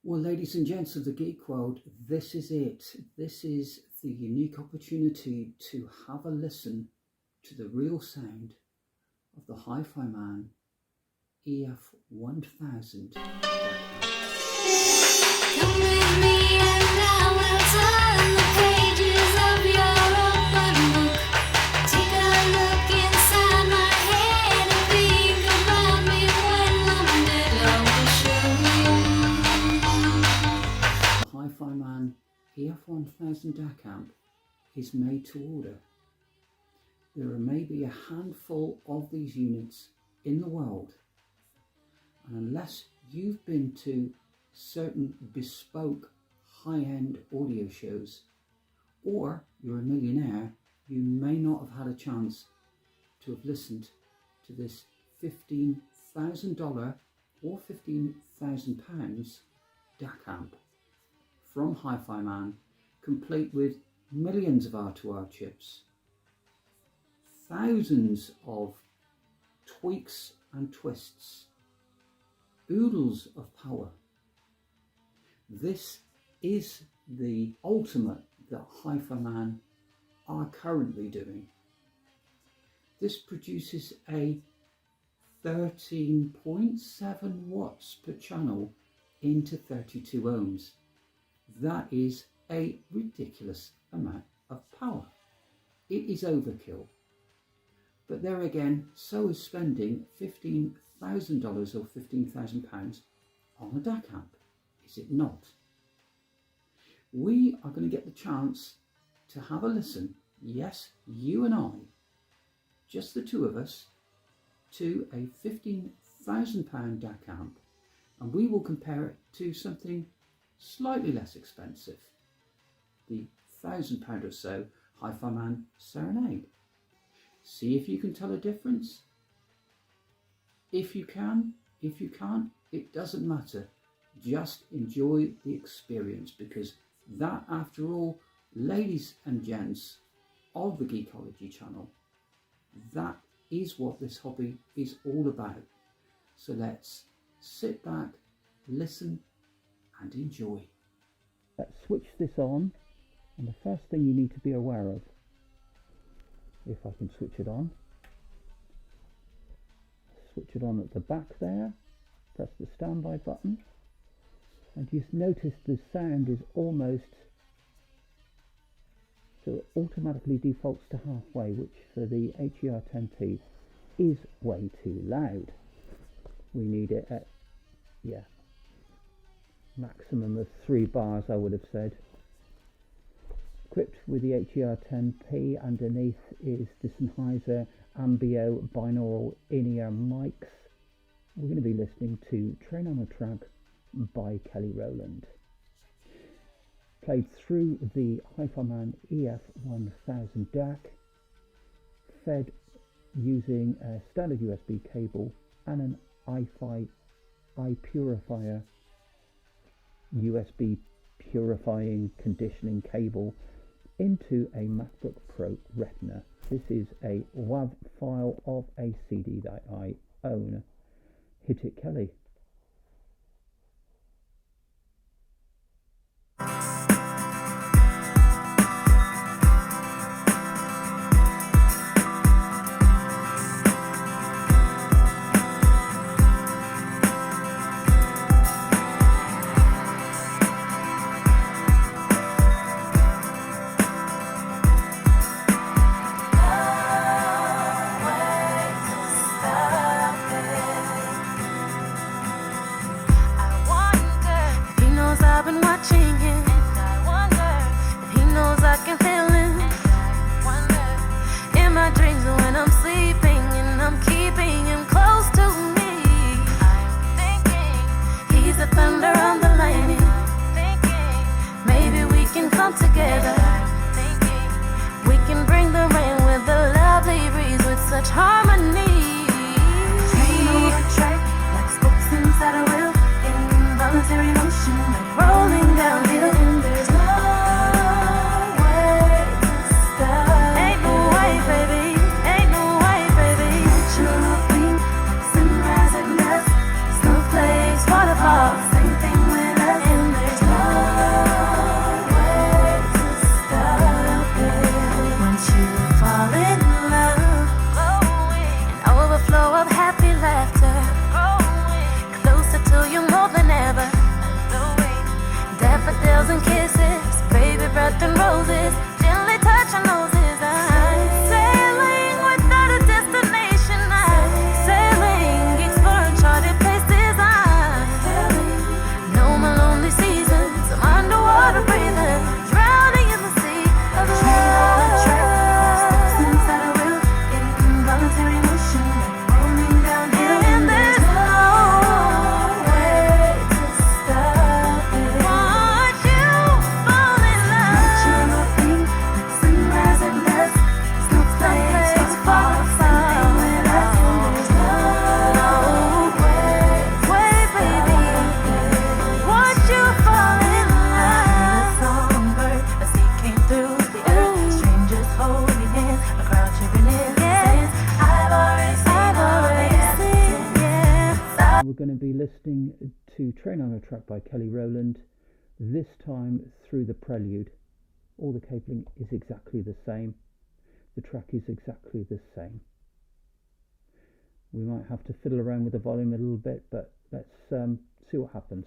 Well, ladies and gents of the geek world, this is it. This is the unique opportunity to have a listen to the real sound of the HiFiMan EF1000 DAC. Come with me and I will turn the pages of your open book. Take a look inside my head and think about me when I'm dead. I will show you. The HiFiMan EF1000 DAC amp is made to order. There are maybe a handful of these units in the world, and unless you've been to certain bespoke high-end audio shows, or you're a millionaire, you may not have had a chance to have listened to this $15,000 or £15,000 DAC amp from HiFiMan, complete with millions of R2R chips, thousands of tweaks and twists, oodles of power. This is the ultimate that HiFiMan are currently doing. This produces a 13.7 watts per channel into 32 ohms. That is a ridiculous amount of power. It is overkill. But there again, so is spending $15,000 or £15,000 on a DAC amp, is it not? We are going to get the chance to have a listen, yes, you and I, just the two of us, to a £15,000 DAC amp, and we will compare it to something slightly less expensive, the £1,000 or so HiFiMan Serenade. See if you can tell a difference. If you can, if you can't, it doesn't matter. Just enjoy the experience, because that, after all, ladies and gents of the Geekology channel, that is what this hobby is all about. So let's sit back, listen and enjoy. Let's switch this on, and the first thing you need to be aware of, if I can switch it on at the back there, press the standby button, and just notice the sound is almost, so it automatically defaults to halfway, which for the HER10P is way too loud. We need it at, maximum of 3 bars, I would have said. Equipped with the HER10P, underneath is the Sennheiser Ambio binaural in-ear mics. We're going to be listening to Train on a Track by Kelly Rowland. Played through the HiFiMan EF1000 DAC, fed using a standard USB cable and an iPurifier USB purifying conditioning cable into a MacBook Pro Retina. This is a WAV file of a CD that I own. Hit it, Kelly. Same thing with us. to Train on a Track by Kelly Rowland, this time through the prelude. All the cabling is exactly the same. The track is exactly the same. We might have to fiddle around with the volume a little bit, but let's see what happens.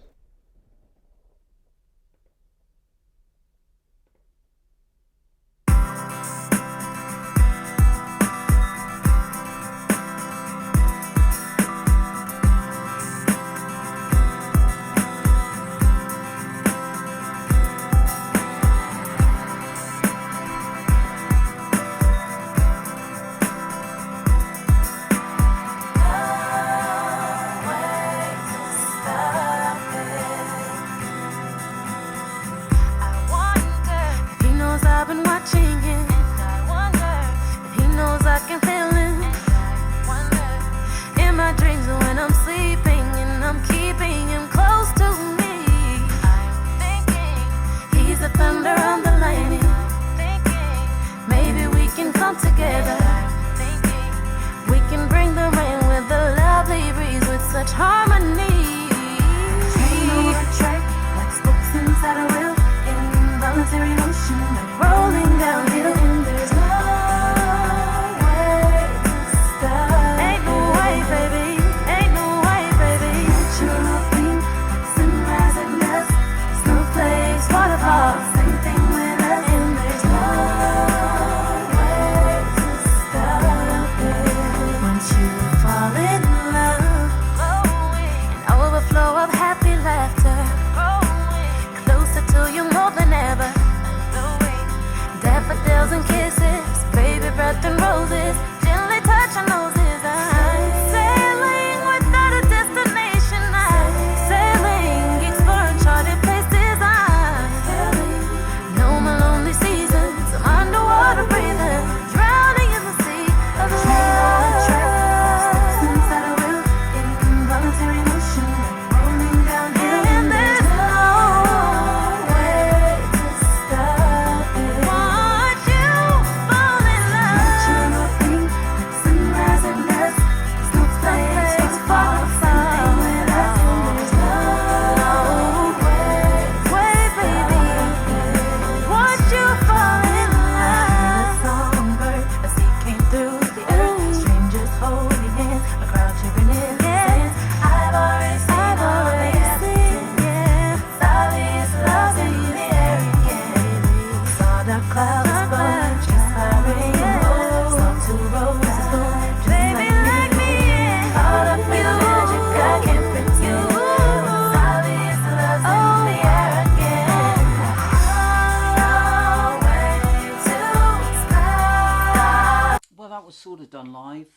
Sort of done live.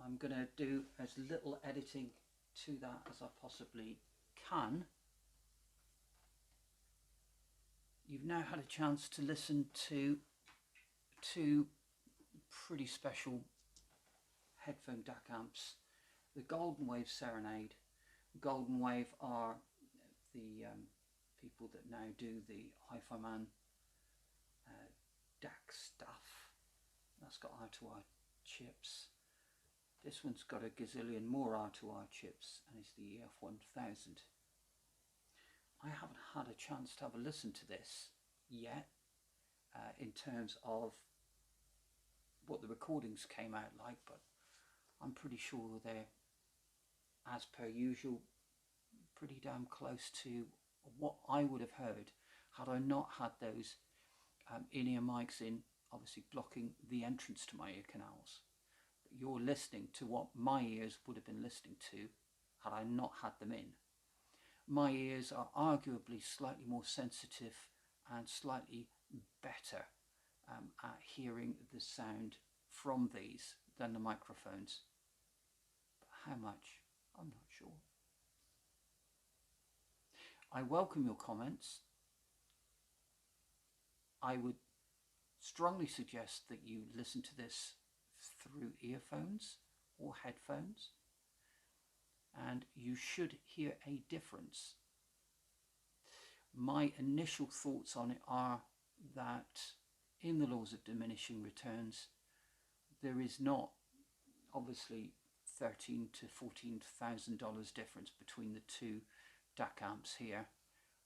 I'm going to do as little editing to that as I possibly can. You've now had a chance to listen to two pretty special headphone DAC amps, the Goldenwave Serenade. Goldenwave are the people that now do the HiFiMan DAC stuff. That's got R2R chips. This one's got a gazillion more R2R chips, and it's the EF1000. I haven't had a chance to have a listen to this yet, in terms of what the recordings came out like, but I'm pretty sure they're, as per usual, pretty damn close to what I would have heard had I not had those in-ear mics in, obviously blocking the entrance to my ear canals. You're listening to what my ears would have been listening to had I not had them in. My ears are arguably slightly more sensitive and slightly better at hearing the sound from these than the microphones. But how much? I'm not sure. I welcome your comments. I would strongly suggest that you listen to this through earphones or headphones, and you should hear a difference. My initial thoughts on it are that in the laws of diminishing returns, there is not obviously $13,000 to $14,000 difference between the two DAC amps here.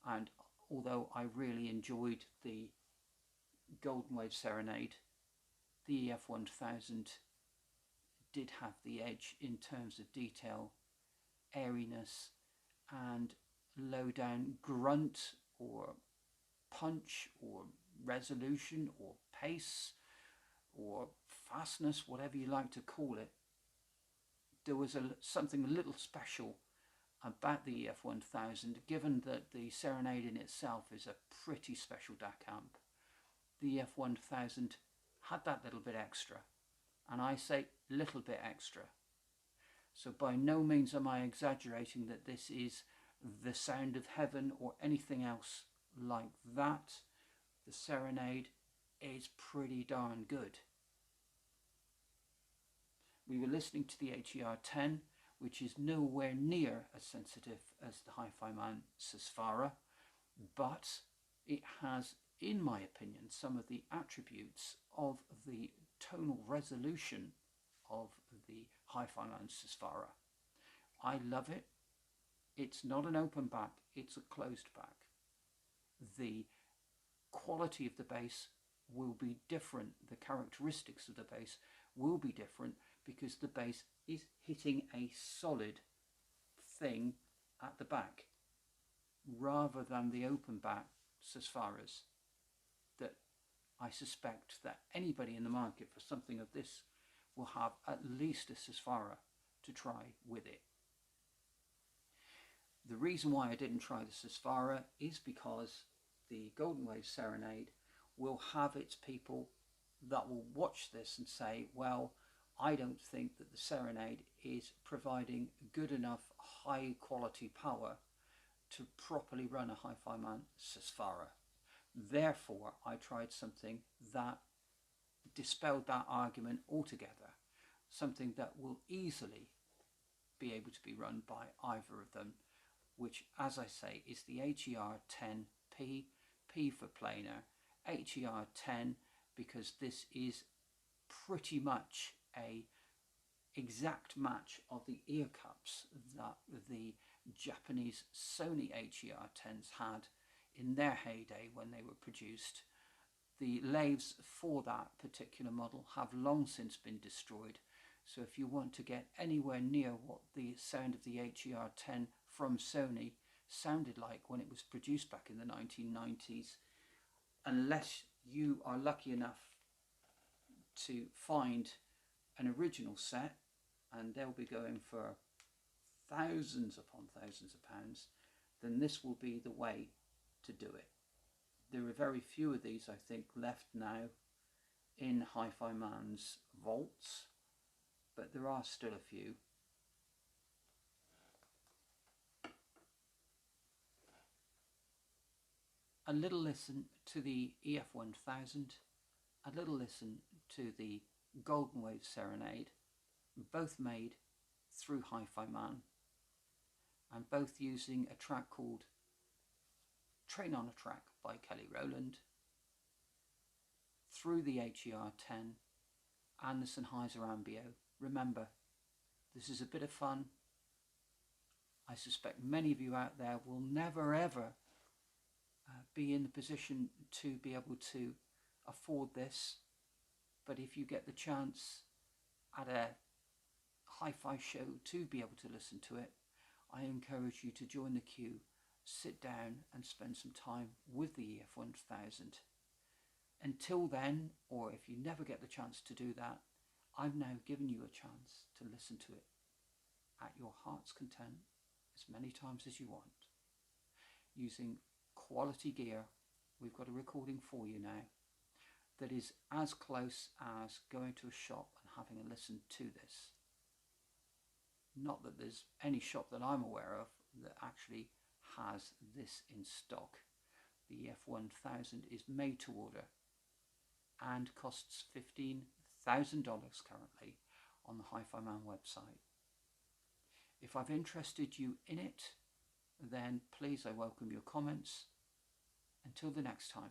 And although I really enjoyed the Goldenwave Serenade, the EF1000 did have the edge in terms of detail, airiness, and low down grunt or punch or resolution or pace or fastness, whatever you like to call it. There was something a little special about the EF1000, given that the Serenade in itself is a pretty special DAC amp. The EF1000 had that little bit extra, and I say little bit extra. So by no means am I exaggerating that this is the sound of heaven or anything else like that. The Serenade is pretty darn good. We were listening to the HER10, which is nowhere near as sensitive as the HiFiMan Susvara, but it has, in my opinion, some of the attributes of the tonal resolution of the HiFiMan Susvara. I love it. It's not an open back, it's a closed back. The quality of the bass will be different. The characteristics of the bass will be different because the bass is hitting a solid thing at the back rather than the open back Susvaras that I suspect that anybody in the market for something of this will have at least a Susvara to try with it. The reason why I didn't try the Susvara is because the Goldenwave Serenade will have its people that will watch this and say, well, I don't think that the Serenade is providing good enough high quality power to properly run a HiFiMan Susvara. Therefore, I tried something that dispelled that argument altogether, something that will easily be able to be run by either of them, which, as I say, is the HER10P, P for planar, HER10 because this is pretty much a exact match of the ear cups that the Japanese Sony HER10s had in their heyday when they were produced. The lathes for that particular model have long since been destroyed, so if you want to get anywhere near what the sound of the HER10 from Sony sounded like when it was produced back in the 1990s, unless you are lucky enough to find an original set, and they'll be going for thousands upon thousands of pounds, then this will be the way to do it. There are very few of these, I think, left now in HiFiMan's vaults, but there are still a few. A little listen to the EF1000, a little listen to the Goldenwave Serenade, both made through HiFiMan and both using a track called Train on a Track by Kelly Rowland, through the HER10 and the Sennheiser Ambio. Remember, this is a bit of fun. I suspect many of you out there will never ever be in the position to be able to afford this, but if you get the chance at a hi-fi show to be able to listen to it, I encourage you to join the queue, sit down and spend some time with the EF1000. Until then, or if you never get the chance to do that, I've now given you a chance to listen to it at your heart's content as many times as you want. Using quality gear, we've got a recording for you now that is as close as going to a shop and having a listen to this. Not that there's any shop that I'm aware of that actually has this in stock. The EF1000 is made to order and costs $15,000 currently on the HiFiMan website. If I've interested you in it, then please, I welcome your comments. Until the next time.